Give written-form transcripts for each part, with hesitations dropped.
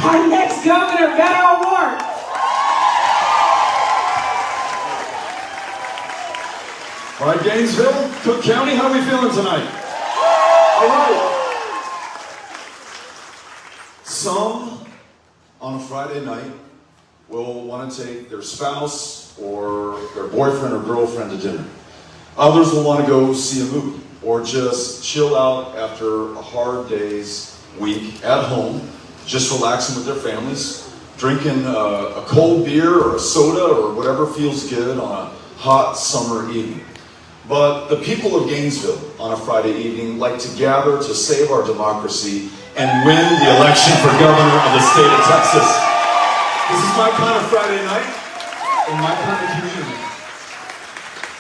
our next governor, Beto O'Rourke. All right, Gainesville, Cook County, how are we feeling tonight? All right. Some, on a Friday night, will want to take their spouse or their boyfriend or girlfriend to dinner. Others will want to go see a movie or just chill out after a hard day's week at home, just relaxing with their families, drinking a cold beer or a soda or whatever feels good on a hot summer evening. But the people of Gainesville on a Friday evening like to gather to save our democracy and win the election for governor of the state of Texas. This is my kind of Friday night in my kind of community.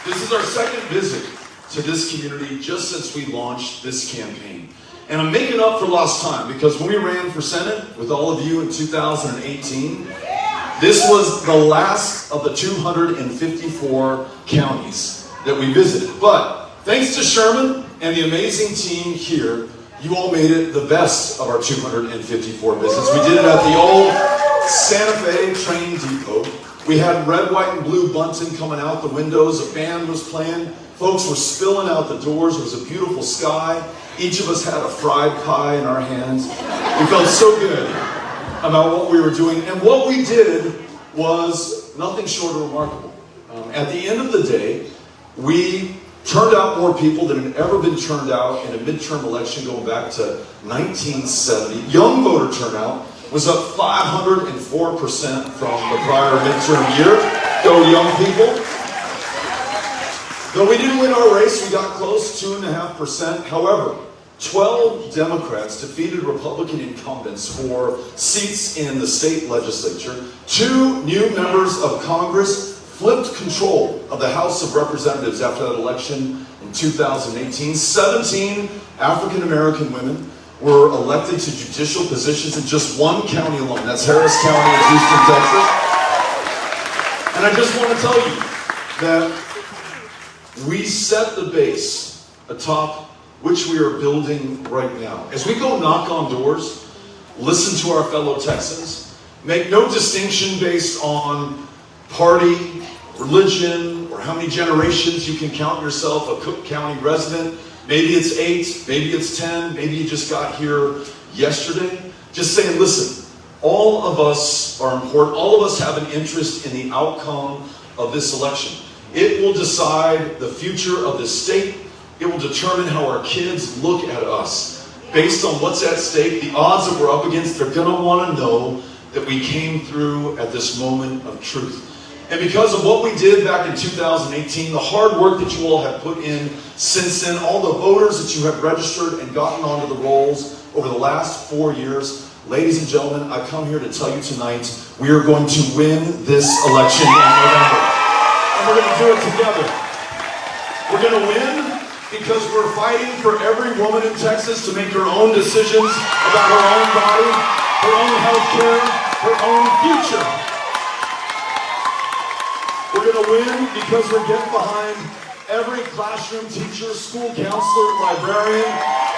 This is our second visit to this community just since we launched this campaign. And I'm making up for lost time because when we ran for Senate with all of you in 2018, this was the last of the 254 counties that we visited. But thanks to Sherman and the amazing team here, you all made it the best of our 254 visits. We did it at the old Santa Fe train depot. We had red, white, and blue bunting coming out the windows. A band was playing. Folks were spilling out the doors. It was a beautiful sky. Each of us had a fried pie in our hands. We felt so good about what we were doing. And what we did was nothing short of remarkable. At the end of the day, we turned out more people than had ever been turned out in a midterm election going back to 1970. Young voter turnout was up 504% from the prior midterm year. Go young people. Though we didn't win our race, we got close, 2.5%. However, 12 Democrats defeated Republican incumbents for seats in the state legislature. 2 new members of Congress flipped control of the House of Representatives after that election in 2018. 17 African American women were elected to judicial positions in just one county alone. That's Harris County in Houston, Texas. And I just want to tell you that we set the base atop which we are building right now. As we go knock on doors, listen to our fellow Texans, make no distinction based on party, religion, or how many generations you can count yourself a Cook County resident. Maybe it's 8, maybe it's 10, maybe you just got here yesterday. Just saying, listen, all of us are important. All of us have an interest in the outcome of this election. It will decide the future of this state. It will determine how our kids look at us. Based on what's at stake, the odds that we're up against, they're going to want to know that we came through at this moment of truth. And because of what we did back in 2018, the hard work that you all have put in since then, all the voters that you have registered and gotten onto the rolls over the last 4 years, ladies and gentlemen, I come here to tell you tonight, we are going to win this election in November. And we're going to do it together. We're going to win because we're fighting for every woman in Texas to make her own decisions about her own body, her own health care, her own future. We're going to win because we're getting behind every classroom teacher, school counselor, librarian,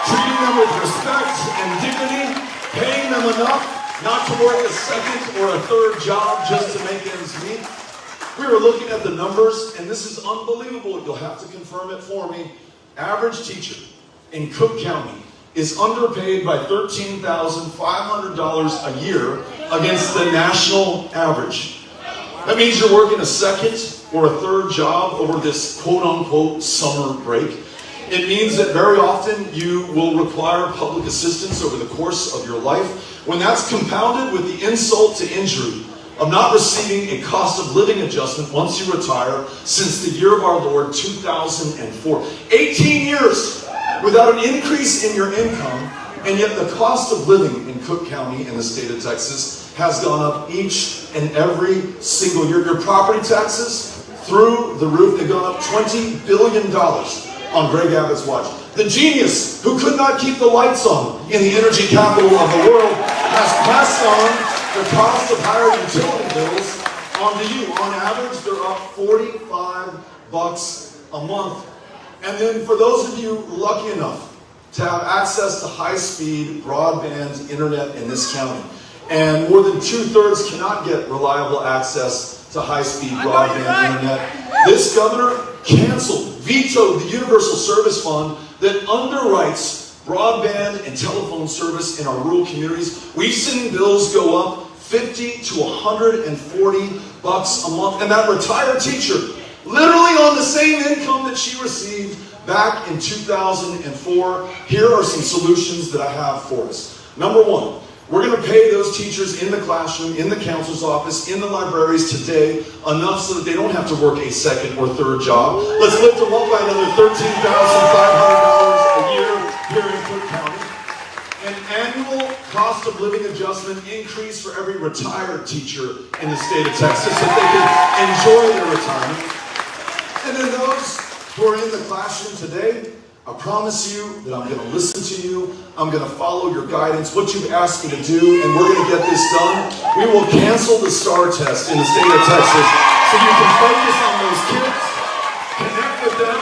treating them with respect and dignity, paying them enough not to work a second or a third job just to make ends meet. We were looking at the numbers, and this is unbelievable. You'll have to confirm it for me. Average teacher in Cook County is underpaid by $13,500 a year against the national average. That means you're working a second or a third job over this quote-unquote summer break. It means that very often you will require public assistance over the course of your life. When that's compounded with the insult to injury of not receiving a cost of living adjustment once you retire since the year of our Lord, 2004. 18 years without an increase in your income, and yet the cost of living in Cook County in the state of Texas has gone up each and every single year. Your property taxes, through the roof, they've gone up $20 billion on Greg Abbott's watch. The genius who could not keep the lights on in the energy capital of the world has passed on the cost of higher utility bills onto you. On average, they're up $45 a month. And then for those of you lucky enough to have access to high-speed broadband internet in this county, and more than 2/3 cannot get reliable access to high-speed broadband internet. This governor vetoed the Universal Service Fund that underwrites broadband and telephone service in our rural communities. We've seen bills go up $50 to $140 a month, and that retired teacher, literally on the same income that she received back in 2004. Here are some solutions that I have for us. Number one, we're going to pay those teachers in the classroom, in the counselor's office, in the libraries today enough so that they don't have to work a second or third job. Let's lift them up by another $13,500 a year here in Cook County. An annual cost of living adjustment increase for every retired teacher in the state of Texas so they can enjoy their retirement. And then those who are in the classroom today, I promise you that I'm going to listen to you. I'm going to follow your guidance, what you've asked me to do, and we're going to get this done. We will cancel the STAR test in the state of Texas so you can focus on those kids, connect with them,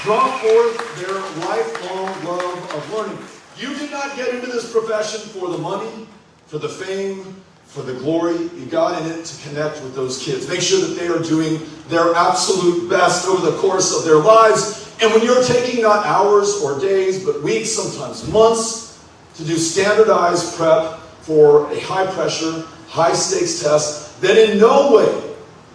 draw forth their lifelong love of learning. You did not get into this profession for the money, for the fame, for the glory. You got in it to connect with those kids. Make sure that they are doing their absolute best over the course of their lives. And when you're taking not hours or days, but weeks, sometimes months, to do standardized prep for a high-pressure, high-stakes test that in no way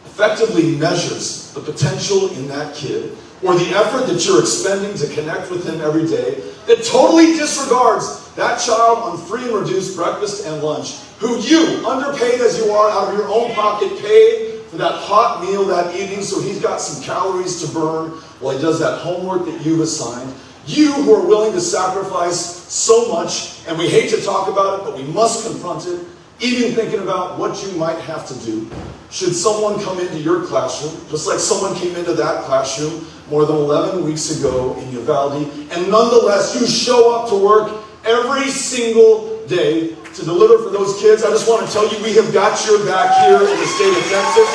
effectively measures the potential in that kid or the effort that you're expending to connect with him every day, that totally disregards that child on free and reduced breakfast and lunch, who you, underpaid as you are, out of your own pocket, paid for that hot meal that evening so he's got some calories to burn while he does that homework that you've assigned. You who are willing to sacrifice so much, and we hate to talk about it, but we must confront it, even thinking about what you might have to do. Should someone come into your classroom, just like someone came into that classroom more than 11 weeks ago in Uvalde, and nonetheless you show up to work every single day to deliver for those kids, I just want to tell you we have got your back here in the state of Texas.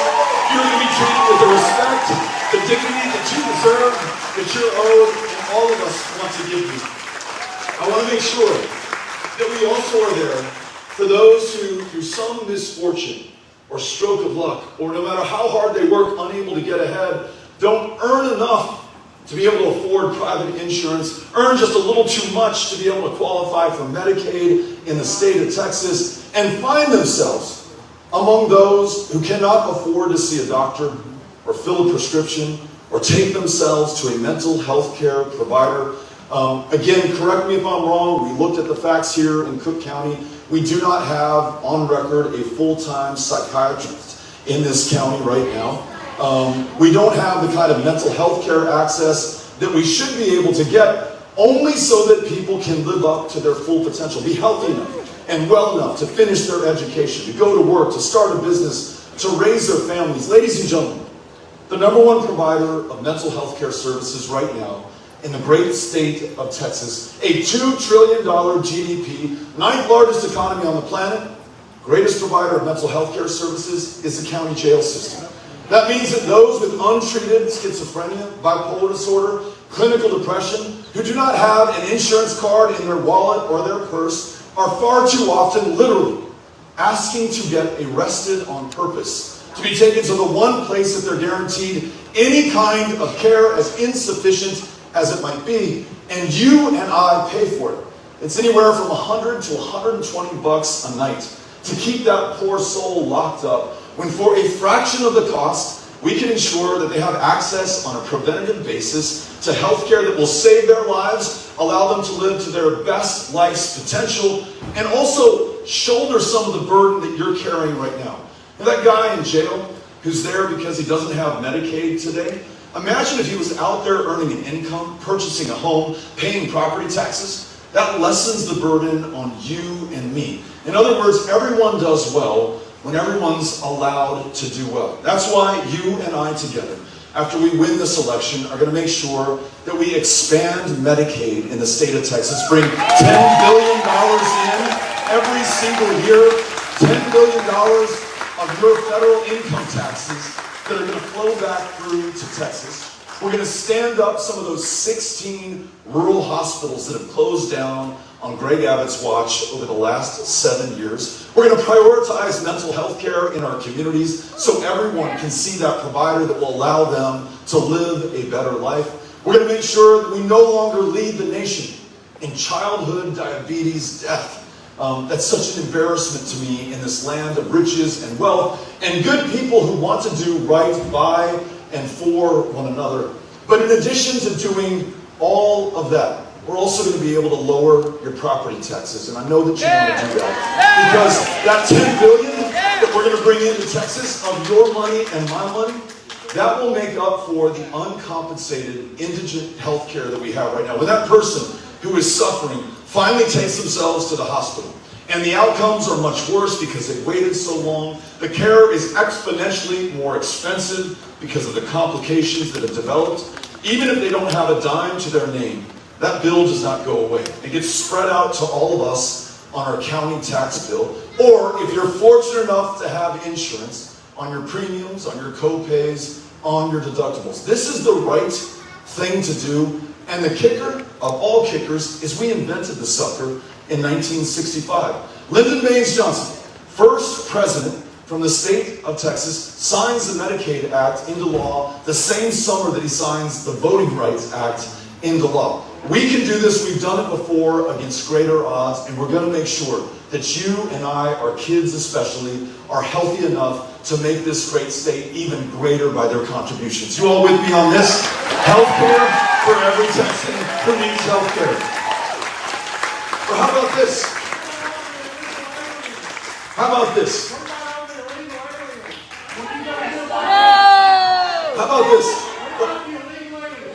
You're going to be treated with the respect, the dignity that you deserve, that you're owed, and all of us want to give you. I want to make sure that we also are there for those who, through some misfortune or stroke of luck, or no matter how hard they work, unable to get ahead, don't earn enough to be able to afford private insurance, earn just a little too much to be able to qualify for Medicaid in the state of Texas, and find themselves among those who cannot afford to see a doctor or fill a prescription or take themselves to a mental health care provider. Again, correct me if I'm wrong, we looked at the facts here in Cook County. We do not have on record a full-time psychiatrist in this county right now. We don't have the kind of mental health care access that we should be able to get, only so that people can live up to their full potential, be healthy enough and well enough to finish their education, to go to work, to start a business, to raise their families. Ladies and gentlemen, the #1 provider of mental health care services right now in the great state of Texas, a $2 trillion GDP, 9th largest economy on the planet, greatest provider of mental health care services is the county jail system. That means that those with untreated schizophrenia, bipolar disorder, clinical depression, who do not have an insurance card in their wallet or their purse, are far too often literally asking to get arrested on purpose, to be taken to the one place that they're guaranteed any kind of care, as insufficient as it might be, and you and I pay for it. It's anywhere from $100 to $120 a night to keep that poor soul locked up, when for a fraction of the cost, we can ensure that they have access on a preventative basis to health care that will save their lives, allow them to live to their best life's potential, and also shoulder some of the burden that you're carrying right now. And that guy in jail who's there because he doesn't have Medicaid today, imagine if he was out there earning an income, purchasing a home, paying property taxes. That lessens the burden on you and me. In other words, everyone does well when everyone's allowed to do well. That's why you and I together, after we win this election, are going to make sure that we expand Medicaid in the state of Texas, bring $10 billion in every single year, $10 billion of your federal income taxes that are going to flow back through to Texas. We're going to stand up some of those 16 rural hospitals that have closed down on Greg Abbott's watch over the last 7 years. We're going to prioritize mental health care in our communities so everyone can see that provider that will allow them to live a better life. We're going to make sure that we no longer lead the nation in childhood diabetes death. That's such an embarrassment to me in this land of riches and wealth and good people who want to do right by and for one another. But in addition to doing all of that, we're also going to be able to lower your property taxes. And I know that you want to do that. Because that $10 billion that we're going to bring into Texas of your money and my money, that will make up for the uncompensated indigent health care that we have right now. When that person who is suffering finally takes themselves to the hospital, and the outcomes are much worse because they waited so long, the care is exponentially more expensive because of the complications that have developed. Even if they don't have a dime to their name, that bill does not go away. It gets spread out to all of us on our county tax bill, or if you're fortunate enough to have insurance, on your premiums, on your co-pays, on your deductibles. This is the right thing to do, and the kicker of all kickers is we invented the sucker in 1965. Lyndon Baines Johnson, first president from the state of Texas, signs the Medicaid Act into law the same summer that he signs the Voting Rights Act into law. We can do this. We've done it before against greater odds, and we're going to make sure that you and I, our kids especially, are healthy enough to make this great state even greater by their contributions. You all with me on this? Healthcare for every Texan who needs healthcare. Or how about this? How about this? How about this?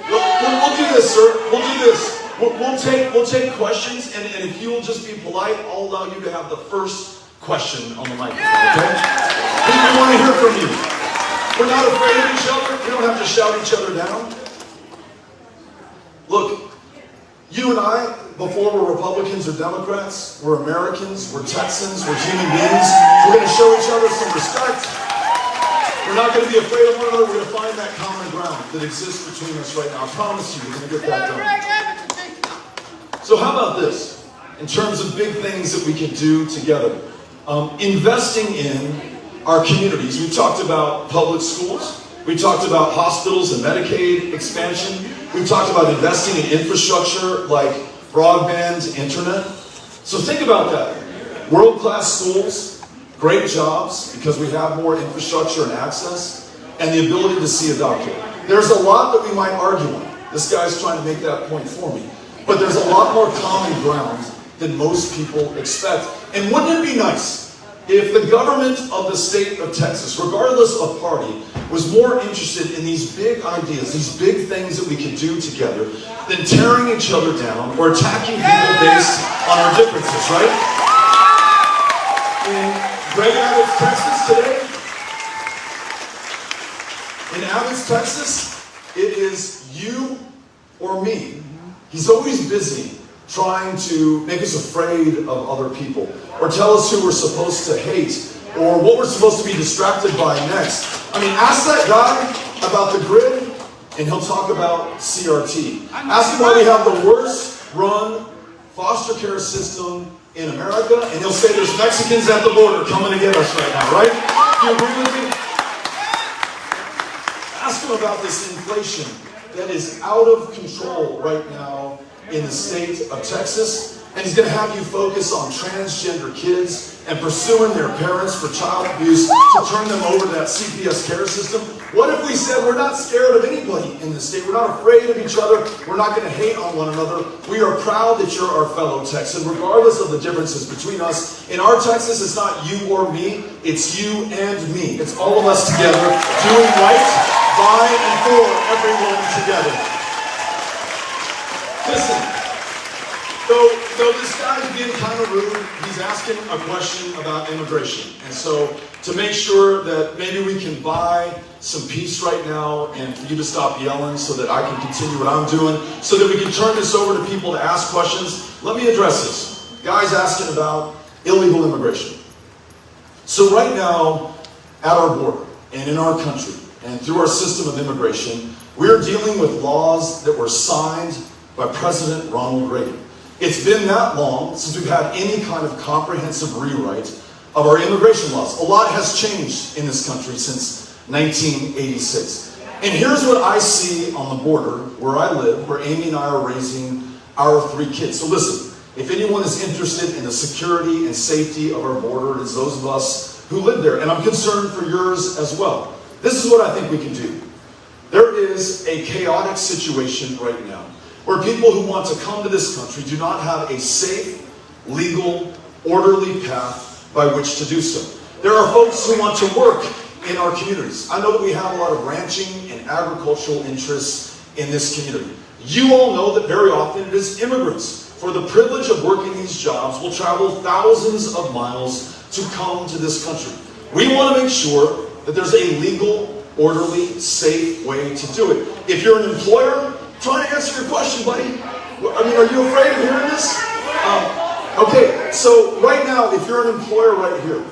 We'll do this, sir. We'll do this. We'll take questions, and if you will just be polite, I'll allow you to have the first question on the microphone, okay? We want to hear from you. We're not afraid of each other. We don't have to shout each other down. Look, you and I, before we're Republicans or Democrats, we're Americans, we're Texans, we're human beings. We're going to show each other some respect. We're not going to be afraid of one another. We're going to find that common ground that exists between us right now. I promise you, we're going to get that done. So how about this? In terms of big things that we can do together. Investing in our communities. We talked about public schools. We talked about hospitals and Medicaid expansion. We talked about investing in infrastructure like broadband, internet. So think about that. World-class schools, great jobs because we have more infrastructure and access, and the ability to see a doctor. There's a lot that we might argue on. This guy's trying to make that point for me. But there's a lot more common ground than most people expect. And wouldn't it be nice if the government of the state of Texas, regardless of party, was more interested in these big ideas, these big things that we can do together, than tearing each other down or attacking people based on our differences, right? In Greg Abbott's Texas today, in Abbott's Texas, it is you or me. He's always busy trying to make us afraid of other people, or tell us who we're supposed to hate, or what we're supposed to be distracted by next. I mean, ask that guy about the grid, and he'll talk about CRT. Ask him why we have the worst run foster care system in America, and he'll say there's Mexicans at the border coming to get us right now, right? Do you agree with me? Ask him about this inflation that is out of control right now in the state of Texas, and he's going to have you focus on transgender kids and pursuing their parents for child abuse to turn them over to that CPS care system. What if we said we're not scared of anybody in this state, we're not afraid of each other, we're not going to hate on one another, we are proud that you're our fellow Texan, regardless of the differences between us. In our Texas, it's not you or me, it's you and me. It's all of us together doing right by and for everyone together. Listen, though this guy's being kind of rude, he's asking a question about immigration. And so to make sure that maybe we can buy some peace right now and for you to stop yelling so that I can continue what I'm doing, so that we can turn this over to people to ask questions, let me address this. Guy's asking about illegal immigration. So right now, at our border and in our country and through our system of immigration, we're dealing with laws that were signed by President Ronald Reagan. It's been that long since we've had any kind of comprehensive rewrite of our immigration laws. A lot has changed in this country since 1986. And here's what I see on the border where I live, where Amy and I are raising our 3 kids. So listen, if anyone is interested in the security and safety of our border, it's those of us who live there. And I'm concerned for yours as well. This is what I think we can do. There is a chaotic situation right now where people who want to come to this country do not have a safe, legal, orderly path by which to do so. There are folks who want to work in our communities. I know that we have a lot of ranching and agricultural interests in this community. You all know that very often it is immigrants, for the privilege of working these jobs, will travel thousands of miles to come to this country. We want to make sure that there's a legal, orderly, safe way to do it. If you're an employer, trying to answer your question, buddy. I mean, are you afraid of hearing this? Okay, so right now, if you're an employer right here,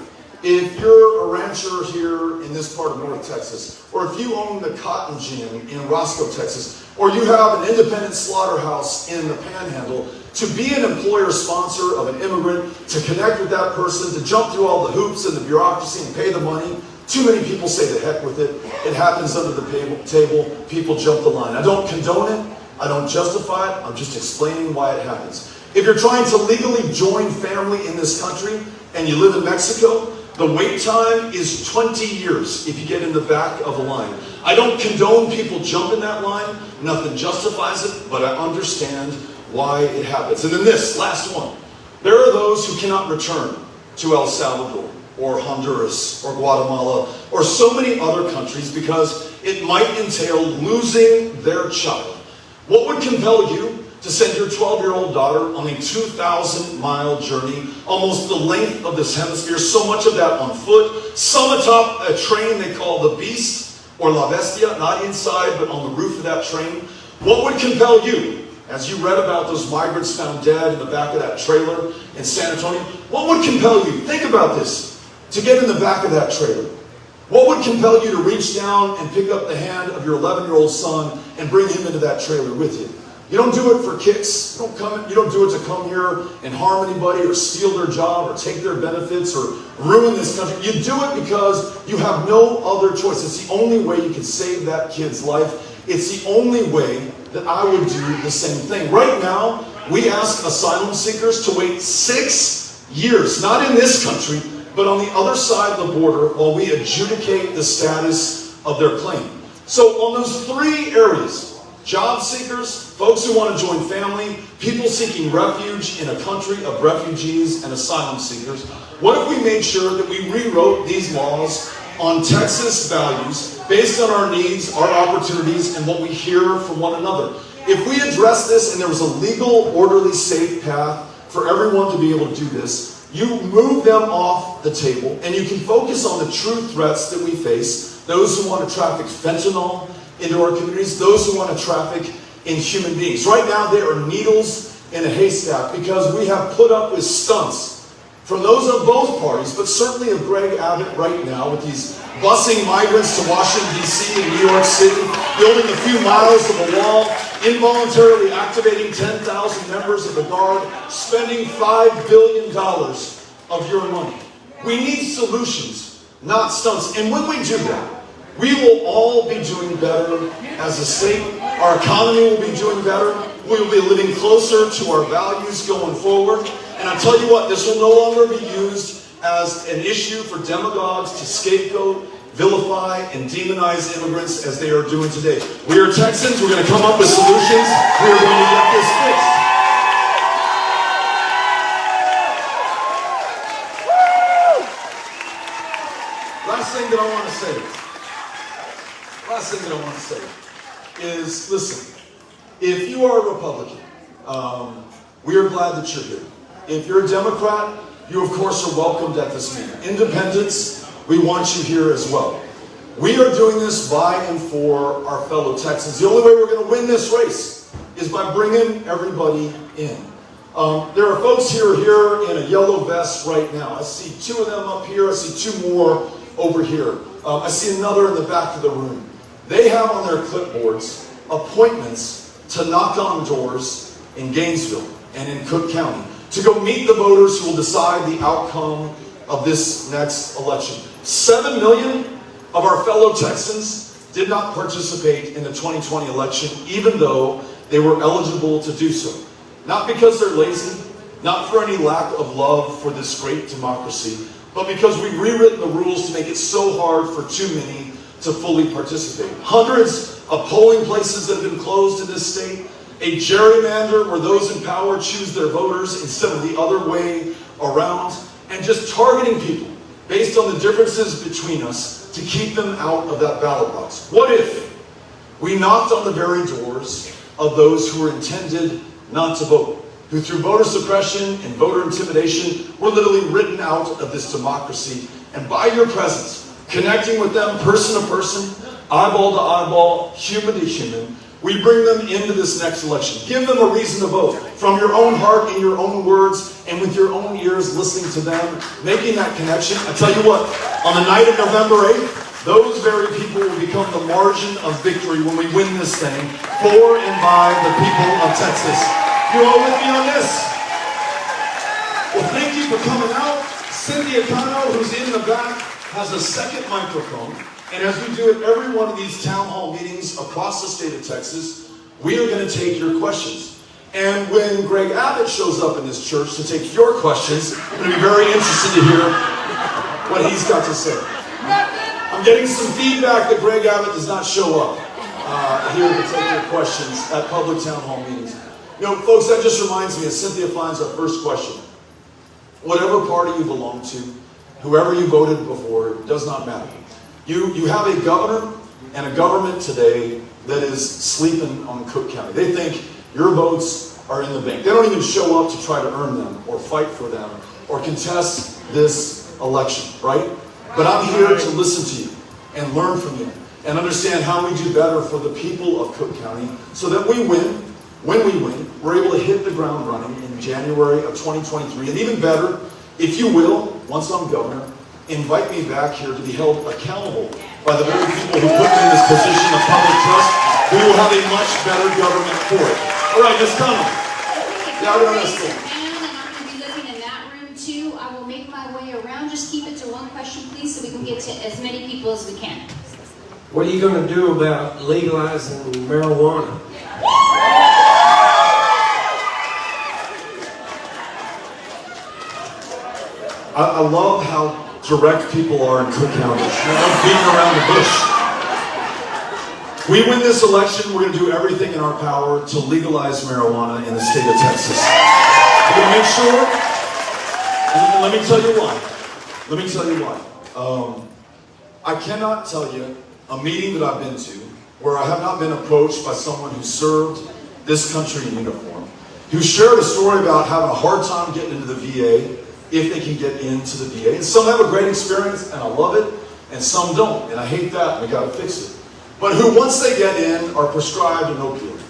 if you're a rancher here in this part of North Texas, or if you own the cotton gin in Roscoe, Texas, or you have an independent slaughterhouse in the Panhandle, to be an employer sponsor of an immigrant, to connect with that person, to jump through all the hoops and the bureaucracy and pay the money, too many people say the heck with it. It happens under the table. People jump the line. I don't condone it. I don't justify it. I'm just explaining why it happens. If you're trying to legally join family in this country and you live in Mexico, the wait time is 20 years if you get in the back of a line. I don't condone people jumping that line. Nothing justifies it, but I understand why it happens. And then this, last one. There are those who cannot return to El Salvador, or Honduras, or Guatemala, or so many other countries because it might entail losing their child. What would compel you to send your 12-year-old daughter on a 2,000-mile journey, almost the length of this hemisphere, so much of that on foot, some atop a train they call the Beast, or La Bestia, not inside, but on the roof of that train? What would compel you, as you read about those migrants found dead in the back of that trailer in San Antonio, what would compel you, think about this, to get in the back of that trailer? What would compel you to reach down and pick up the hand of your 11-year-old son and bring him into that trailer with you? You don't do it for kicks. You don't do it to come here and harm anybody or steal their job or take their benefits or ruin this country. You do it because you have no other choice. It's the only way you can save that kid's life. It's the only way that I would do the same thing. Right now, we ask asylum seekers to wait 6 years, not in this country, but on the other side of the border while we adjudicate the status of their claim. So on those 3 areas, job seekers, folks who want to join family, people seeking refuge in a country of refugees and asylum seekers, what if we made sure that we rewrote these laws on Texas values based on our needs, our opportunities, and what we hear from one another? If we address this and there was a legal, orderly, safe path for everyone to be able to do this, you move them off the table and you can focus on the true threats that we face, those who want to traffic fentanyl into our communities, those who want to traffic in human beings. Right now, there are needles in a haystack because we have put up with stunts from those of both parties, but certainly of Greg Abbott right now with these busing migrants to Washington, D.C. and New York City, building a few miles of a wall, involuntarily activating 10,000 members of the Guard, spending $5 billion of your money. We need solutions, not stunts. And when we do that, we will all be doing better as a state. Our economy will be doing better. We will be living closer to our values going forward. And I tell you what, this will no longer be used as an issue for demagogues to scapegoat, vilify, and demonize immigrants as they are doing today. We are Texans. We're going to come up with solutions. We are going to get this fixed. Last thing that I want to say is, listen, if you are a Republican, we are glad that you're here. If you're a Democrat, you of course are welcomed at this meeting. Independents, we want you here as well. We are doing this by and for our fellow Texans. The only way we're going to win this race is by bringing everybody in. There are folks here in a yellow vest right now. I see 2 of them up here. I see 2 more over here. I see another in the back of the room. They have on their clipboards appointments to knock on doors in Gainesville, and in Cook County to go meet the voters who will decide the outcome of this next election. 7 million of our fellow Texans did not participate in the 2020 election, even though they were eligible to do so. Not because they're lazy, not for any lack of love for this great democracy, but because we've rewritten the rules to make it so hard for too many to fully participate. Hundreds of polling places that have been closed in this state, a gerrymander where those in power choose their voters instead of the other way around, and just targeting people based on the differences between us to keep them out of that ballot box. What if we knocked on the very doors of those who were intended not to vote, who through voter suppression and voter intimidation were literally written out of this democracy, and by your presence, connecting with them person to person, eyeball to eyeball, human to human, we bring them into this next election. Give them a reason to vote from your own heart, in your own words, and with your own ears, listening to them, making that connection. I tell you what, on the night of November 8th, those very people will become the margin of victory when we win this thing for and by the people of Texas. You all with me on this? Well, thank you for coming out. Cynthia Cano, who's in the back, has a second microphone. And as we do at every one of these town hall meetings across the state of Texas, we are going to take your questions. And when Greg Abbott shows up in this church to take your questions, I'm going to be very interested to hear what he's got to say. I'm getting some feedback that Greg Abbott does not show up here to take your questions at public town hall meetings. You know, folks, that just reminds me, as Cynthia finds our first question, whatever party you belong to, whoever you voted before, it does not matter. You have a governor and a government today that is sleeping on Cook County. They think your votes are in the bank. They don't even show up to try to earn them or fight for them or contest this election, right? But I'm here to listen to you and learn from you and understand how we do better for the people of Cook County so that we win. When we win, we're able to hit the ground running in January of 2023. And even better, if you will, once I'm governor, invite me back here to be held accountable by the very people who put me in this position of public trust. We will have a much better government for it. All right, Ms. Connell. Yeah, we're going to stay. And I'm going to be looking in that room too. I will make my way around. Just keep it to one question, please, so we can get to as many people as we can. What are you going to do about legalizing marijuana? I love how direct people are in Cook County. No beating around the bush. We win this election, we're going to do everything in our power to legalize marijuana in the state of Texas. We're going to make sure, and let me tell you why. Let me tell you why. I cannot tell you a meeting that I've been to where I have not been approached by someone who served this country in uniform, who shared a story about having a hard time getting into the VA, if they can get into the VA. And some have a great experience, and I love it, and some don't, and I hate that, and we got to fix it. But who, once they get in, are prescribed an opioid,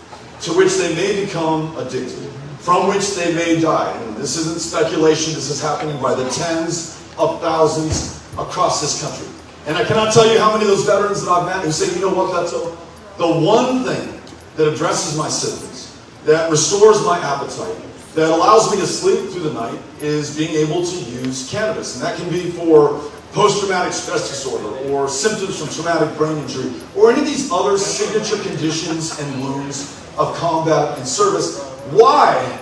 to which they may become addicted, from which they may die. And this isn't speculation, this is happening by the tens of thousands across this country. And I cannot tell you how many of those veterans that I've met who say, you know what, Beto, the one thing that addresses my symptoms, that restores my appetite, that allows me to sleep through the night is being able to use cannabis. And that can be for post-traumatic stress disorder or symptoms from traumatic brain injury or any of these other signature conditions and wounds of combat and service. Why,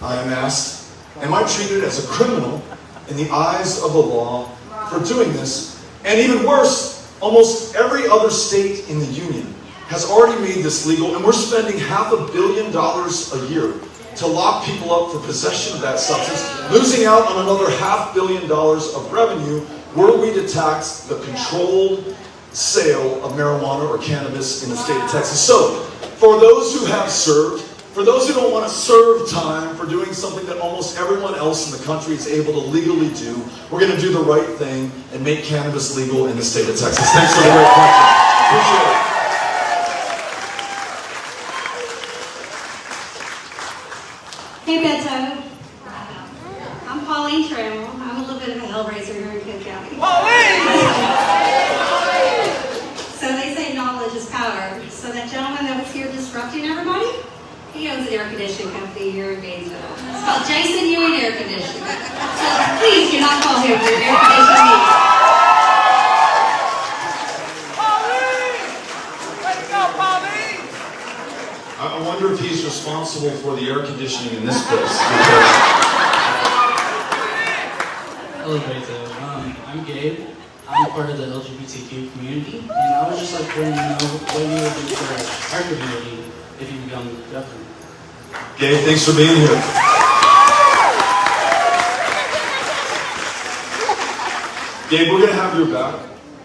I am asked, am I treated as a criminal in the eyes of the law for doing this? And even worse, almost every other state in the union has already made this legal, and we're spending $500 million a year to lock people up for possession of that substance, losing out on another $500 million of revenue were we to tax the controlled sale of marijuana or cannabis in the state of Texas. So, for those who have served, for those who don't want to serve time for doing something that almost everyone else in the country is able to legally do, we're going to do the right thing and make cannabis legal in the state of Texas. Thanks for the great question. Appreciate it. Hey, Beto. I'm Pauline Trammell. I'm a little bit of a hellraiser here in Cook County. So they say knowledge is power. So that gentleman that was here disrupting everybody, he owns an air conditioning company here in Gainesville. Jason, you need air conditioning. So please do not call him for your air conditioning needs. I wonder if he's responsible for the air conditioning in this place. Hello, Beto. I'm Gabe. I'm part of the LGBTQ community, and I was just like wanting to know what you would do for our community if you become governor. Gabe, thanks for being here. Gabe, we're going to have your back.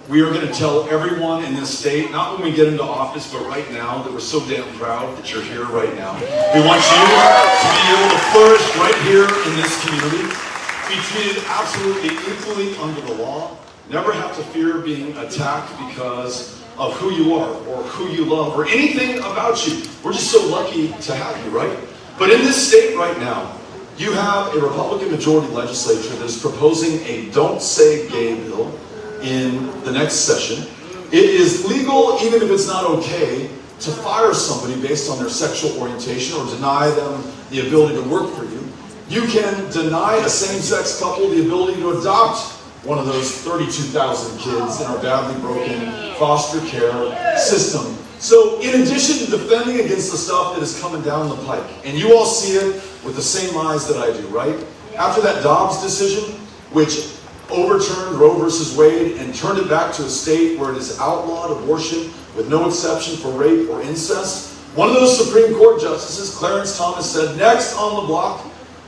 We are going to tell everyone in this state, not when we get into office, but right now, that we're so damn proud that you're here right now. We want you to be able to flourish right here in this community, be treated absolutely equally under the law, never have to fear being attacked because of who you are or who you love or anything about you. We're just so lucky to have you, right? But in this state right now, you have a Republican majority legislature that is proposing a Don't Say Gay bill in the next session. It is legal, even if it's not okay, to fire somebody based on their sexual orientation or deny them the ability to work for you. You can deny a same-sex couple the ability to adopt one of those 32,000 kids in our badly broken foster care system. So in addition to defending against the stuff that is coming down the pike, and you all see it with the same eyes that I do, right? After that Dobbs decision, which overturned Roe versus Wade and turned it back to a state where it is outlawed abortion with no exception for rape or incest, one of those Supreme Court justices, Clarence Thomas, said next on the block,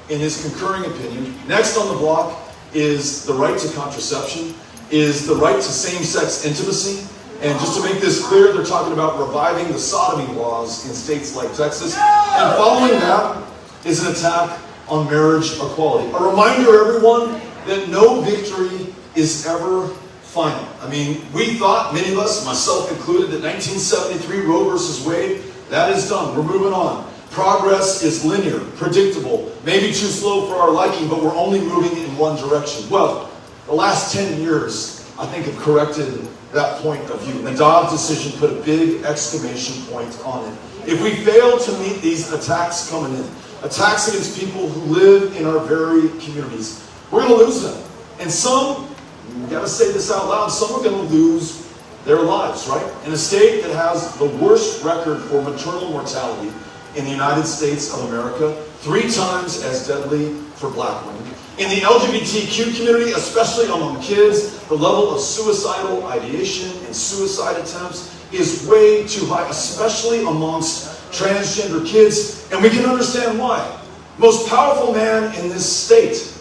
in his concurring opinion, next on the block is the right to contraception, is the right to same-sex intimacy. And just to make this clear, they're talking about reviving the sodomy laws in states like Texas. And following that is an attack on marriage equality. A reminder, everyone, that no victory is ever final. I mean, we thought, many of us, myself included, that 1973 Roe versus Wade, that is done. We're moving on. Progress is linear, predictable, maybe too slow for our liking, but we're only moving in one direction. Well, the last 10 years, I think, have corrected that point of view. The Dobbs decision put a big exclamation point on it. If we fail to meet these attacks coming in, attacks against people who live in our very communities, we're going to lose them. And some, we got to say this out loud, some are going to lose their lives, right? In a state that has the worst record for maternal mortality in the United States of America, 3 times as deadly for black women. In the LGBTQ community, especially among kids, the level of suicidal ideation and suicide attempts is way too high, especially amongst transgender kids, and we can understand why. The most powerful man in this state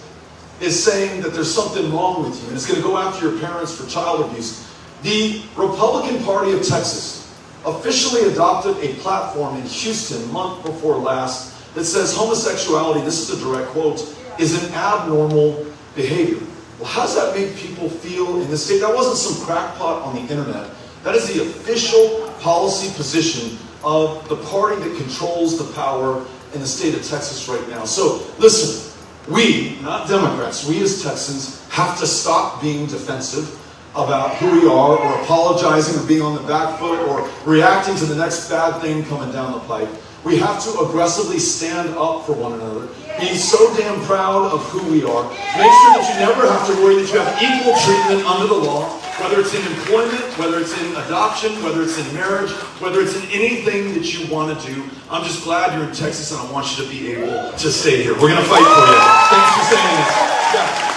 is saying that there's something wrong with you, and is going to go after your parents for child abuse. The Republican Party of Texas officially adopted a platform in Houston month before last that says homosexuality, this is a direct quote, is an abnormal behavior. Well, how does that make people feel in this state? That wasn't some crackpot on the internet. That is the official policy position of the party that controls the power in the state of Texas right now. So listen, we, not Democrats, we as Texans have to stop being defensive about who we are, or apologizing, or being on the back foot, or reacting to the next bad thing coming down the pipe. We have to aggressively stand up for one another, be so damn proud of who we are, make sure that you never have to worry that you have equal treatment under the law, whether it's in employment, whether it's in adoption, whether it's in marriage, whether it's in anything that you want to do. I'm just glad you're in Texas, and I want you to be able to stay here. We're going to fight for you. Thanks for saying that. Yeah.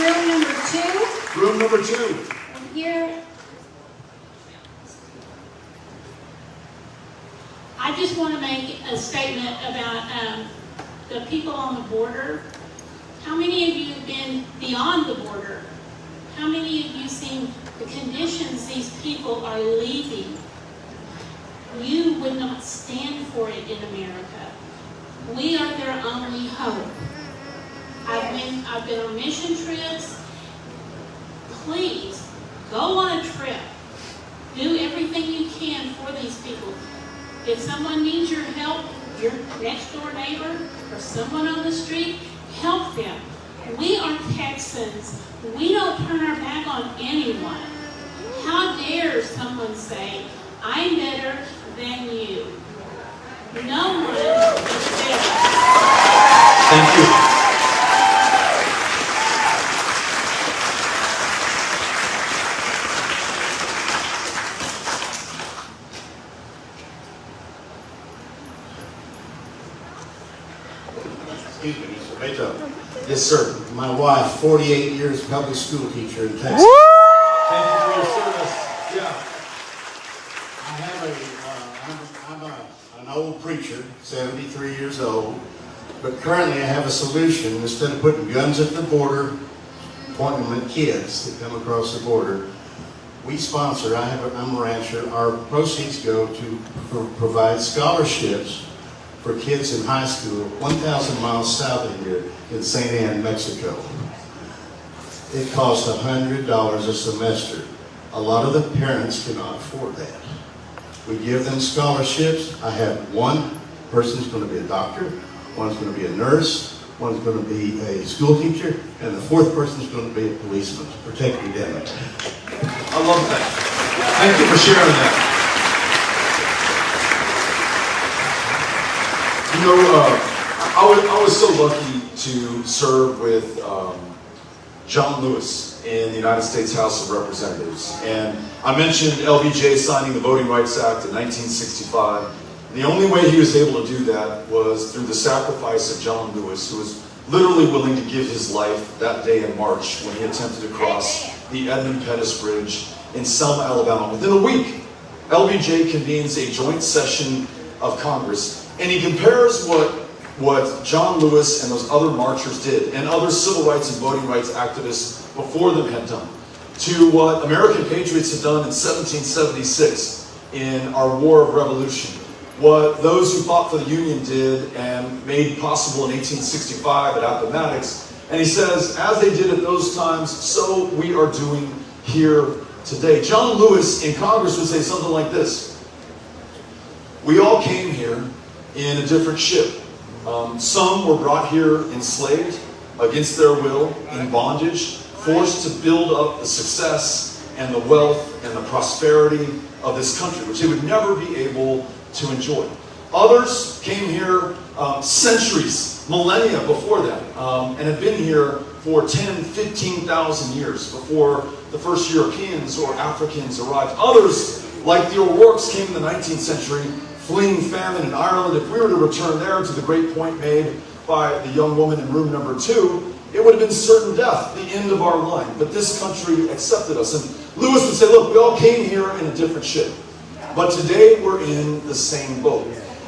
Room number 2. Room number 2. Here. I just want to make a statement about the people on the border. How many of you have been beyond the border? How many of you seen the conditions these people are leaving? You would not stand for it in America. We are their only hope. I've been on mission trips. Please, go on a trip. Do everything you can for these people. If someone needs your help, your next door neighbor or someone on the street, help them. We are Texans. We don't turn our back on anyone. How dare someone say, I'm better than you? No one is failing. Thank you. Excuse me, Mr. Beto. Yes, sir. My wife, 48 years public school teacher in Texas. Thank you for your service. Yeah. I have an old preacher, 73 years old, but currently I have a solution. Instead of putting guns at the border, pointing them at kids that come across the border, we sponsor, I'm a rancher, our proceeds go to provide scholarships for kids in high school 1,000 miles south of here in St. Anne, Mexico. It costs $100 a semester. A lot of the parents cannot afford that. We give them scholarships. I have one person's going to be a doctor, one's going to be a nurse, one's going to be a school teacher, and the fourth person's going to be a policeman to protect the identity. I love that. Thank you for sharing that. You know, I was so lucky to serve with John Lewis in the United States House of Representatives. And I mentioned LBJ signing the Voting Rights Act in 1965. And the only way he was able to do that was through the sacrifice of John Lewis, who was literally willing to give his life that day in March when he attempted to cross the Edmund Pettus Bridge in Selma, Alabama. Within a week, LBJ convenes a joint session of Congress, and he compares what John Lewis and those other marchers did, and other civil rights and voting rights activists before them had done, to what American patriots had done in 1776 in our War of Revolution, what those who fought for the Union did and made possible in 1865 at Appomattox. And he says, as they did at those times, so we are doing here today. John Lewis in Congress would say something like this: we all came here in a different ship. Some were brought here enslaved, against their will, in bondage, forced to build up the success and the wealth and the prosperity of this country, which they would never be able to enjoy. Others came here centuries, millennia before that, and had been here for 10, 15,000 years before the first Europeans or Africans arrived. Others, like the O'Rourke's, came in the 19th century, fleeing famine in Ireland. If we were to return there to the great point made by the young woman in room number 2, it would have been certain death, the end of our line. But this country accepted us. And Lewis would say, look, we all came here in a different ship, but today we're in the same boat.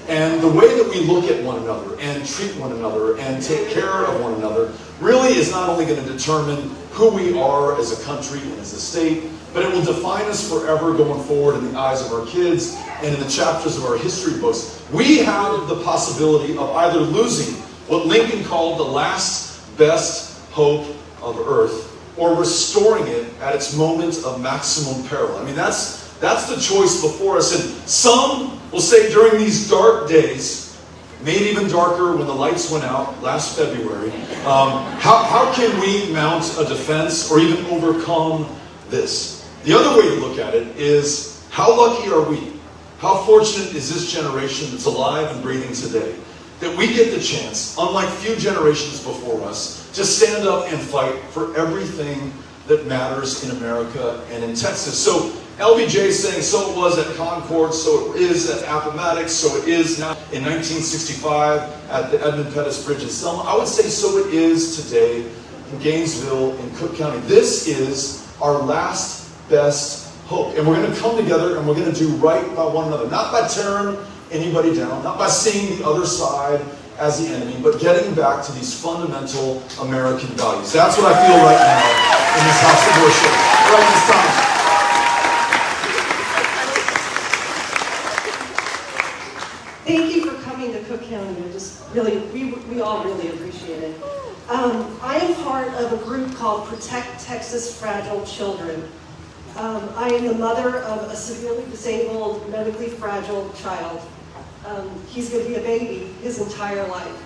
And the way that we look at one another and treat one another and take care of one another really is not only going to determine who we are as a country and as a state, but it will define us forever going forward in the eyes of our kids and in the chapters of our history books. We have the possibility of either losing what Lincoln called the last best hope of Earth, or restoring it at its moment of maximum peril. I mean, that's the choice before us. And some will say during these dark days, made even darker when the lights went out last February, how can we mount a defense or even overcome this? The other way to look at it is, how lucky are we? How fortunate is this generation that's alive and breathing today, that we get the chance, unlike few generations before us, to stand up and fight for everything that matters in America and in Texas. So LBJ is saying, so it was at Concord, so it is at Appomattox, so it is now in 1965 at the Edmund Pettus Bridge in Selma. I would say so it is today in Gainesville in Cook County. This is our last best hope. And we're going to come together and we're going to do right by one another. Not by tearing anybody down, not by seeing the other side as the enemy, but getting back to these fundamental American values. That's what I feel right now in this house of worship, right this time. Thank you for coming to Cook County. We all really appreciate it. I am part of a group called Protect Texas Fragile Children. I am the mother of a severely disabled, medically fragile child. He's going to be a baby his entire life.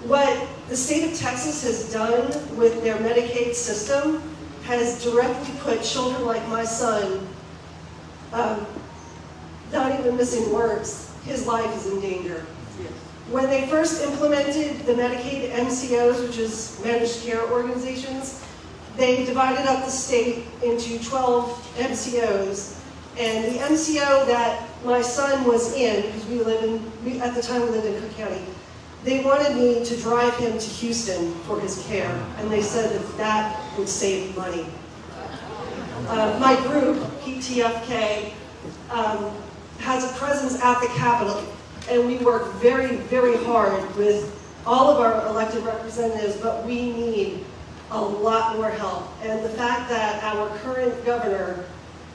What the state of Texas has done with their Medicaid system has directly put children like my son, not even missing words, his life is in danger. When they first implemented the Medicaid MCOs, which is managed care organizations, they divided up the state into 12 MCOs. And the MCO that my son was in, because at the time we lived in Cook County, they wanted me to drive him to Houston for his care, and they said that would save money. My group, PTFK, has a presence at the Capitol, and we work very, very hard with all of our elected representatives, but we need a lot more help. And the fact that our current governor,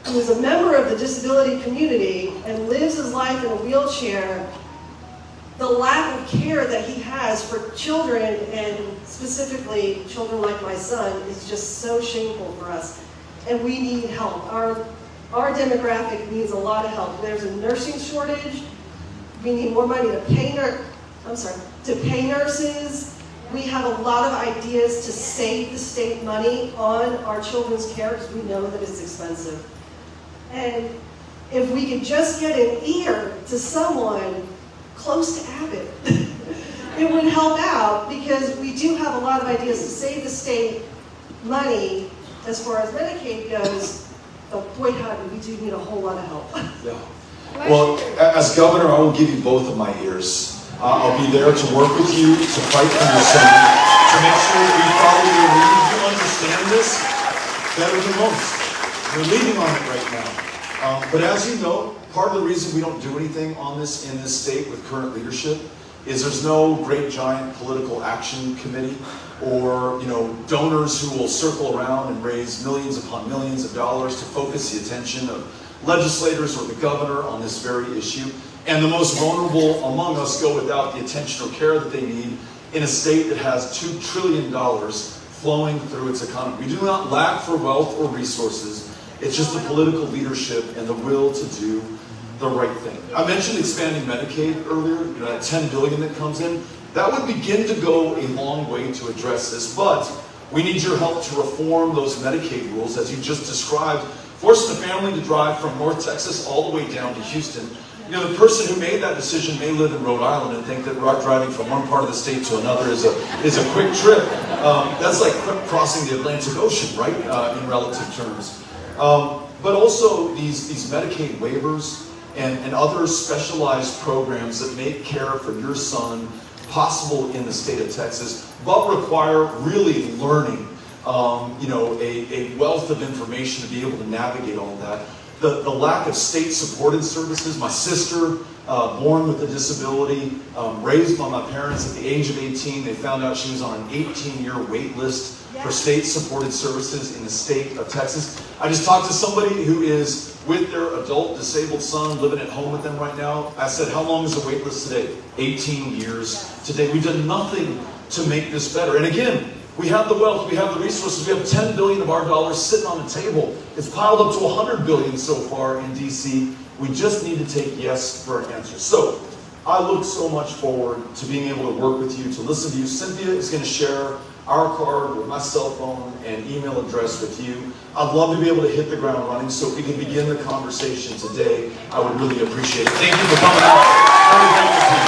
who is a member of the disability community and lives his life in a wheelchair, the lack of care that he has for children, and specifically children like my son, is just so shameful for us. And we need help. Our demographic needs a lot of help. There's a nursing shortage. We need more money to pay nurses. We have a lot of ideas to save the state money on our children's care, because we know that it's expensive. And if we could just get an ear to someone close to Abbott, it would help out, because we do have a lot of ideas to save the state money as far as Medicaid goes, but boy howdy, we do need a whole lot of help. Yeah. Well, as governor, I will give you both of my ears. I'll be there to work with you, to fight for your son, to make sure that we follow your lead. You understand this better than most. We're leading on it right now. But as you know, part of the reason we don't do anything on this in this state with current leadership is there's no great giant political action committee or donors who will circle around and raise millions upon millions of dollars to focus the attention of legislators or the governor on this very issue. And the most vulnerable among us go without the attention or care that they need in a state that has $2 trillion flowing through its economy. We do not lack for wealth or resources. It's just the political leadership and the will to do the right thing. I mentioned expanding Medicaid earlier, that $10 billion that comes in. That would begin to go a long way to address this, but we need your help to reform those Medicaid rules, as you just described, forcing a family to drive from North Texas all the way down to Houston. The person who made that decision may live in Rhode Island and think that driving from one part of the state to another is a quick trip. That's like crossing the Atlantic Ocean, right, in relative terms. But also these Medicaid waivers and other specialized programs that make care for your son possible in the state of Texas, but require really learning, a wealth of information to be able to navigate all of that. The lack of state-supported services. My sister, born with a disability, raised by my parents at the age of 18. They found out she was on an 18-year wait list for state-supported services in the state of Texas. I just talked to somebody who is with their adult disabled son living at home with them right now. I said, how long is the wait list today? 18 years today. We've done nothing to make this better. And again, we have the wealth, we have the resources, we have $10 billion of our dollars sitting on the table. It's piled up to $100 billion so far in DC. We just need to take yes for an answer. So I look so much forward to being able to work with you, to listen to you. Cynthia is going to share our card with my cell phone and email address with you. I'd love to be able to hit the ground running, so if we can begin the conversation today, I would really appreciate it. Thank you for coming out. Have a great weekend.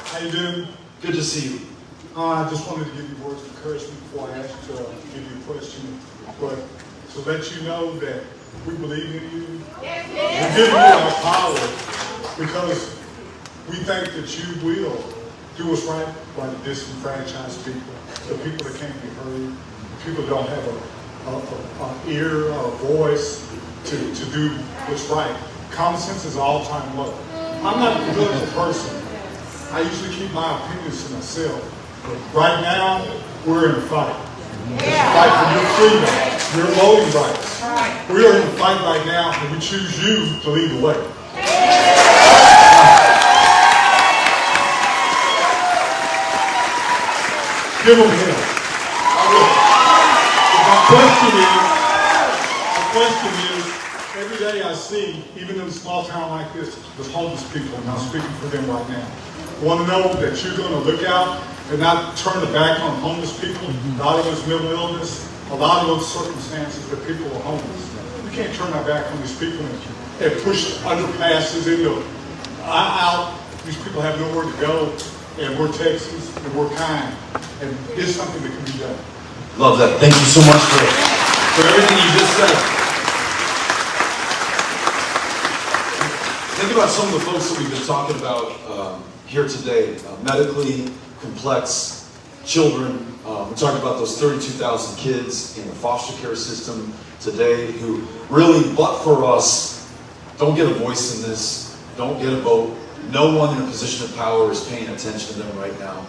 How you doing? Good to see you. I just wanted to give you words of encouragement before I asked you to give you a question, but to let you know that we believe in you. We're giving you our power because we think that you will do what's right by the disenfranchised people, the people that can't be heard, people that don't have an ear or a voice to do what's right. Common sense is all-time low. I'm not a political person. I usually keep my opinions to myself. But right now, we're in a fight. It's a fight for your freedom, your voting rights. We are in a fight right now, and we choose you to lead the way. Give them hell. The question is, every day I see, even in a small town like this, there's homeless people, and I'm speaking for them right now. I want to know that you're going to look out and not turn the back on homeless people, a lot of us mental illness, a lot of those circumstances that people are homeless. We can't turn our back on these people and push underpasses out. These people have nowhere to go, and we're Texans, and we're kind, and it's something that can be done. Love that. Thank you so much for everything you just said. Think about some of the folks that we've been talking about here today. Medically complex children. We're talking about those 32,000 kids in the foster care system today who really, but for us, don't get a voice in this, don't get a vote. No one in a position of power is paying attention to them right now.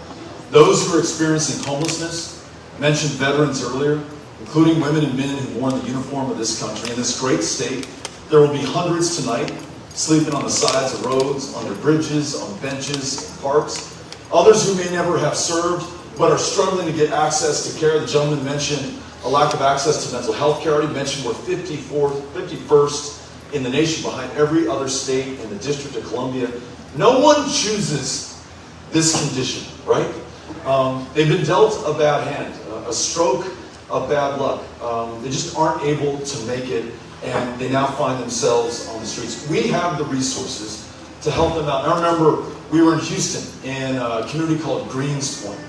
Those who are experiencing homelessness, mentioned veterans earlier, including women and men who've worn the uniform of this country in this great state. There will be hundreds tonight sleeping on the sides of roads, under bridges, on benches, in parks. Others who may never have served, but are struggling to get access to care. The gentleman mentioned a lack of access to mental health care. He mentioned we're 51st in the nation behind every other state in the District of Columbia. No one chooses this condition, right? They've been dealt a bad hand, a stroke of bad luck. They just aren't able to make it, and they now find themselves on the streets. We have the resources to help them out. I remember we were in Houston in a community called Greens Point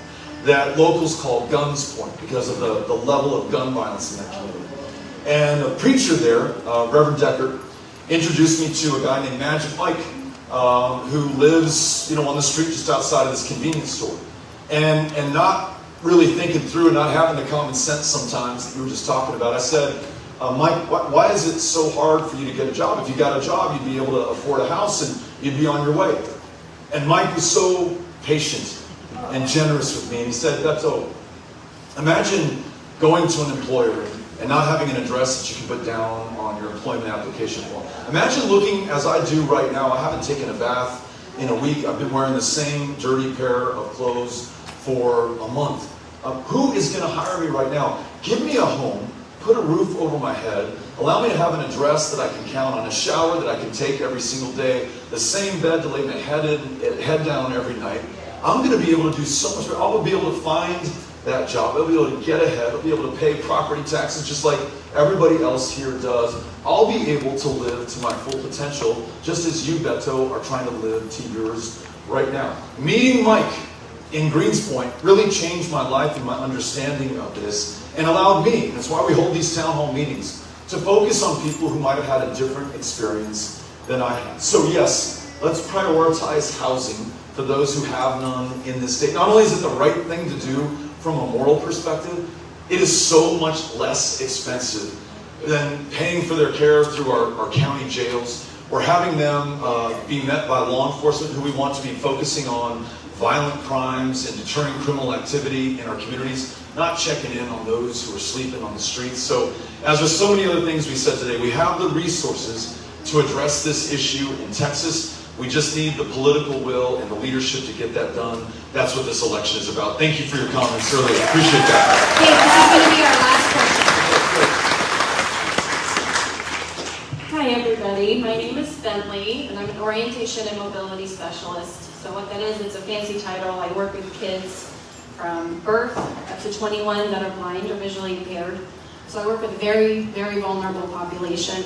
that locals call Guns Point because of the level of gun violence in that community. And a preacher there, Reverend Decker, introduced me to a guy named Magic Mike, who lives, on the street just outside of this convenience store. And not really thinking through and not having the common sense sometimes that we were just talking about, I said, Mike, why is it so hard for you to get a job? If you got a job, you'd be able to afford a house and you'd be on your way. And Mike was so patient and generous with me. And he said, Beto, imagine going to an employer and not having an address that you can put down on your employment application form. Imagine looking, as I do right now. I haven't taken a bath in a week. I've been wearing the same dirty pair of clothes for a month. Who is going to hire me right now? Give me a home, put a roof over my head, allow me to have an address that I can count on, a shower that I can take every single day, the same bed to lay my head down every night. I'm going to be able to do so much more. I'll be able to find that job. I'll be able to get ahead. I'll be able to pay property taxes just like everybody else here does. I'll be able to live to my full potential, just as you, Beto, are trying to live to yours right now. Meeting Mike in Greens Point really changed my life and my understanding of this and allowed me, that's why we hold these town hall meetings, to focus on people who might have had a different experience than I had. So yes, let's prioritize housing for those who have none in this state. Not only is it the right thing to do from a moral perspective, it is so much less expensive than paying for their care through our county jails or having them be met by law enforcement who we want to be focusing on violent crimes and deterring criminal activity in our communities, not checking in on those who are sleeping on the streets. So, as with so many other things we said today, we have the resources to address this issue in Texas. We just need the political will and the leadership to get that done. That's what this election is about. Thank you for your comments earlier. Appreciate that. Okay, this is going to be our last question. Hi everybody, my name is Bentley and I'm an orientation and mobility specialist. So what that is, it's a fancy title. I work with kids from birth up to 21 that are blind or visually impaired. So I work with a very, very vulnerable population.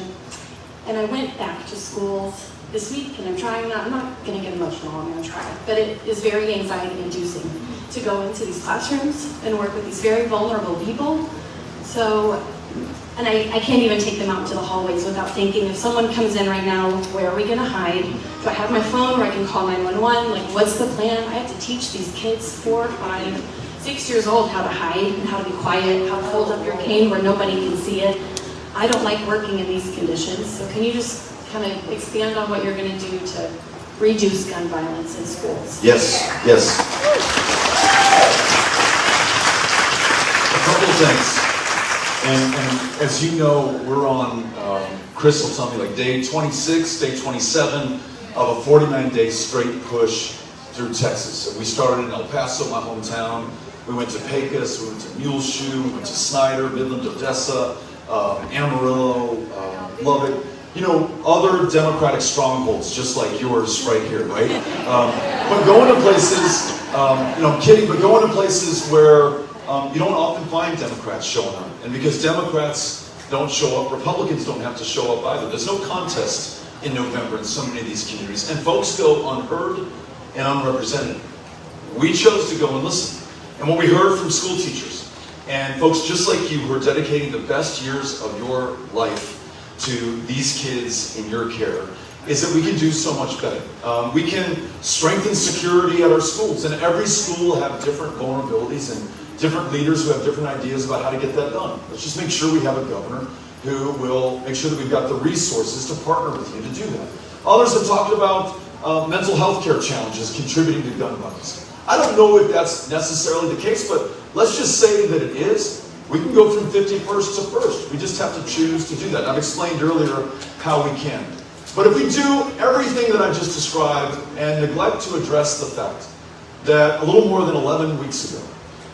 And I went back to schools this week and I'm not going to get emotional, I'm going to try. But it is very anxiety inducing to go into these classrooms and work with these very vulnerable people. So, and I can't even take them out into the hallways without thinking, if someone comes in right now, where are we going to hide? Do I have my phone where I can call 911? Like, what's the plan? I have to teach these kids 4, 5, 6 years old how to hide and how to be quiet, how to hold up your cane where nobody can see it. I don't like working in these conditions. So can you just kind of expand on what you're going to do to reduce gun violence in schools? Yes, yes. A couple of things. And as you know, we're on, Chris will tell me, like day 26, day 27 of a 49-day straight push through Texas. So we started in El Paso, my hometown. We went to Pecos, we went to Muleshoe, we went to Snyder, Midland, Odessa, Amarillo, Lubbock. You know, other Democratic strongholds, just like yours right here, right? But going to places, I'm kidding, but going to places where you don't often find Democrats showing up. And because Democrats don't show up, Republicans don't have to show up either. There's no contest in November in so many of these communities. And folks go unheard and unrepresented. We chose to go and listen. And what we heard from school teachers and folks just like you who are dedicating the best years of your life to these kids in your care is that we can do so much better. We can strengthen security at our schools, and every school will have different vulnerabilities and different leaders who have different ideas about how to get that done. Let's just make sure we have a governor who will make sure that we've got the resources to partner with you to do that. Others have talked about mental health care challenges contributing to gun violence. I don't know if that's necessarily the case, but let's just say that it is. We can go from 51st to first. We just have to choose to do that. I've explained earlier how we can. But if we do everything that I just described and neglect to address the fact that a little more than 11 weeks ago,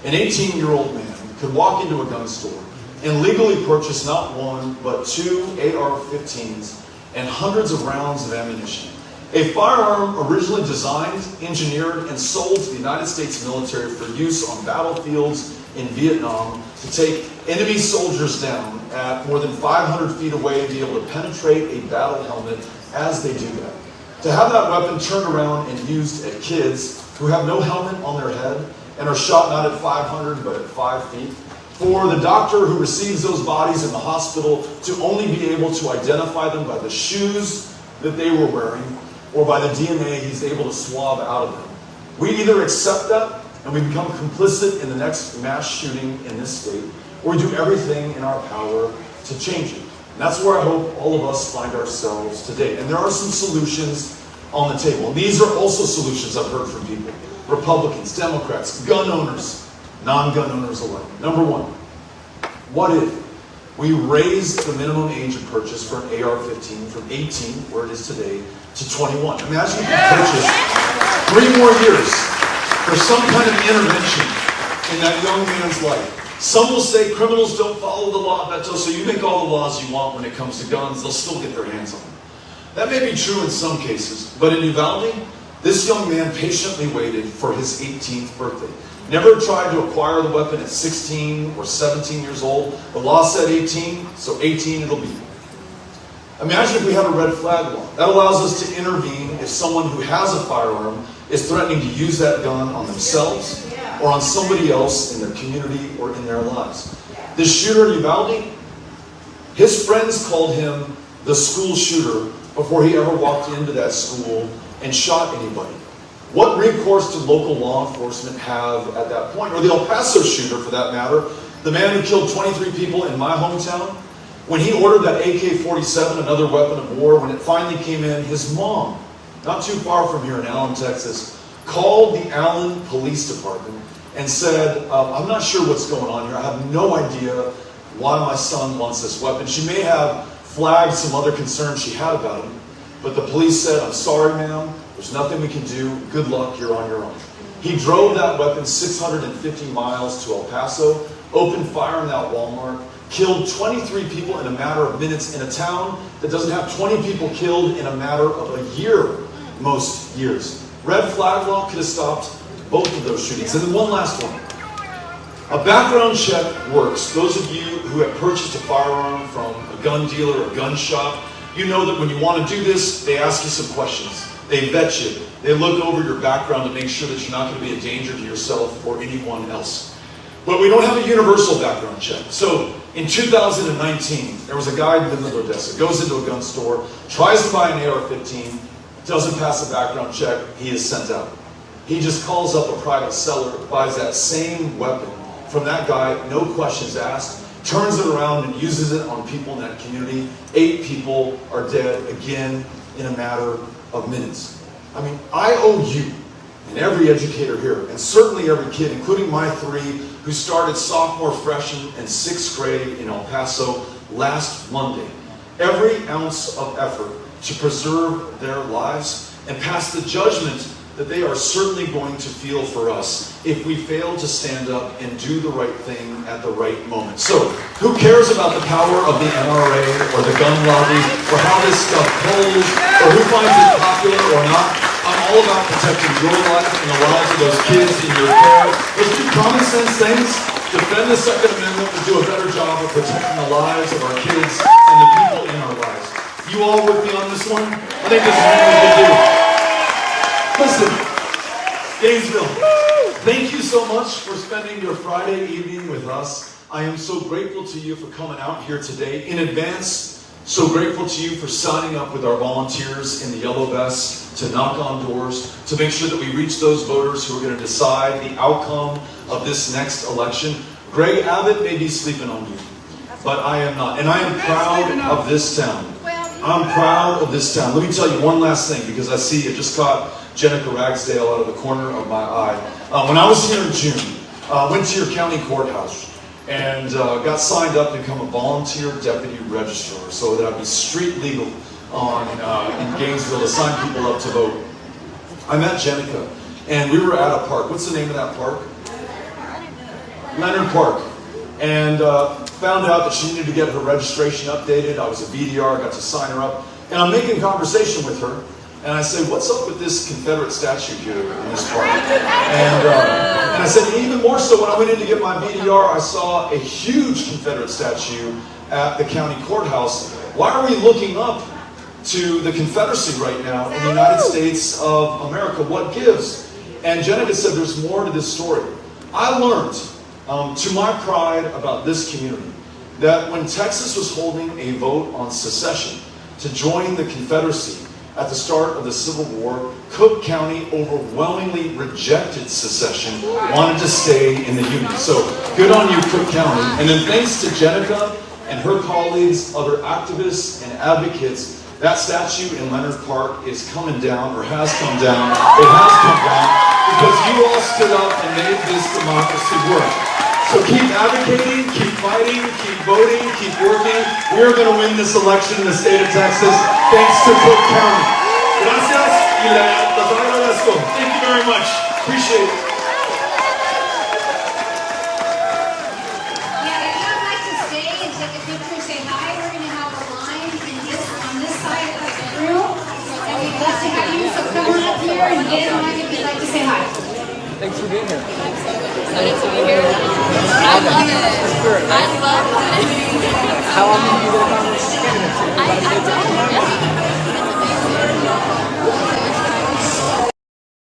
an 18-year-old man could walk into a gun store and legally purchase not one, but 2 AR-15s and hundreds of rounds of ammunition. A firearm originally designed, engineered, and sold to the United States military for use on battlefields in Vietnam to take enemy soldiers down at more than 500 feet away, be able to penetrate a battle helmet as they do that. To have that weapon turned around and used at kids who have no helmet on their head and are shot not at 500 but at 5 feet. For the doctor who receives those bodies in the hospital to only be able to identify them by the shoes that they were wearing or by the DNA he's able to swab out of them. We either accept that and we become complicit in the next mass shooting in this state, or we do everything in our power to change it. And that's where I hope all of us find ourselves today. And there are some solutions on the table. And these are also solutions I've heard from people. Republicans, Democrats, gun owners, non-gun owners alike. Number one, what if we raised the minimum age of purchase for an AR-15 from 18, where it is today, to 21? Imagine if you purchase 3 more years for some kind of intervention in that young man's life. Some will say criminals don't follow the law, Beto, so you make all the laws you want when it comes to guns, they'll still get their hands on them. That may be true in some cases, but in Uvalde, this young man patiently waited for his 18th birthday. Never tried to acquire the weapon at 16 or 17 years old. The law said 18, so 18 it'll be. Imagine if we have a red flag law. That allows us to intervene if someone who has a firearm is threatening to use that gun on themselves or on somebody else in their community or in their lives. This shooter in Uvalde, his friends called him the school shooter before he ever walked into that school and shot anybody. What recourse did local law enforcement have at that point? Or the El Paso shooter, for that matter, the man who killed 23 people in my hometown? When he ordered that AK-47, another weapon of war, when it finally came in, his mom, not too far from here in Allen, Texas, called the Allen Police Department and said, I'm not sure what's going on here. I have no idea why my son wants this weapon. She may have flagged some other concerns she had about him, but the police said, I'm sorry, ma'am. There's nothing we can do. Good luck. You're on your own. He drove that weapon 650 miles to El Paso, opened fire in that Walmart, killed 23 people in a matter of minutes in a town that doesn't have 20 people killed in a matter of a year, most years. Red flag law could have stopped both of those shootings. And then one last one. A background check works. Those of you who have purchased a firearm from a gun dealer or a gun shop, you know that when you want to do this, they ask you some questions. They vet you. They look over your background to make sure that you're not going to be a danger to yourself or anyone else. But we don't have a universal background check. So in 2019, there was a guy in Midland, Odessa, goes into a gun store, tries to buy an AR-15, doesn't pass a background check, he is sent out. He just calls up a private seller, buys that same weapon from that guy, no questions asked, turns it around and uses it on people in that community. 8 people are dead again in a matter of minutes. I mean, I owe you and every educator here, and certainly every kid, including my 3, who started sophomore, freshman, and 6th grade in El Paso last Monday, every ounce of effort to preserve their lives and pass the judgment that they are certainly going to feel for us if we fail to stand up and do the right thing at the right moment. So, who cares about the power of the NRA or the gun lobby or how this stuff polls or who finds it popular or not? I'm all about protecting your life and the lives of those kids in your care. Those 2 common sense things, defend the Second Amendment, and do a better job of protecting the lives of our kids and the people in our lives. You all with me on this one? I think this is what we can do. Listen, Gainesville, thank you so much for spending your Friday evening with us. I am so grateful to you for coming out here today. In advance, so grateful to you for signing up with our volunteers in the yellow vests to knock on doors, to make sure that we reach those voters who are going to decide the outcome of this next election. Greg Abbott may be sleeping on you, but I am not. And I am proud of this town. I'm proud of this town. Let me tell you one last thing, because I see it just caught Jenica Ragsdale out of the corner of my eye. When I was here in June, went to your county courthouse and got signed up to become a volunteer deputy registrar so that I'd be street legal in Gainesville to sign people up to vote. I met Jenica, and we were at a park. What's the name of that park? Leonard Park. And found out that she needed to get her registration updated. I was a VDR, got to sign her up. And I'm making conversation with her. And I said, what's up with this Confederate statue here in this park? And I said, even more so, when I went in to get my VDR, I saw a huge Confederate statue at the county courthouse. Why are we looking up to the Confederacy right now in the United States of America? What gives? And Jenica said, there's more to this story. I learned, to my pride about this community, that when Texas was holding a vote on secession to join the Confederacy, at the start of the Civil War, Cook County overwhelmingly rejected secession, wanted to stay in the Union. So good on you, Cook County. And then thanks to Jenica and her colleagues, other activists and advocates, that statue in Leonard Park is coming down, or has come down. It has come down because you all stood up and made this democracy work. So keep advocating, keep fighting, keep voting, keep working. We're going to win this election in the state of Texas, thanks to Cook County. Gracias y les agradezco. Thank you very much. Appreciate it. Yeah, if you'd like to stay and take a picture, say hi, we're going to have a line on this side of the room. And we'd love to have you, so come on up here and get in line if you'd like to say hi. Thanks for being here. Excited to be here. I love it. I love it. How long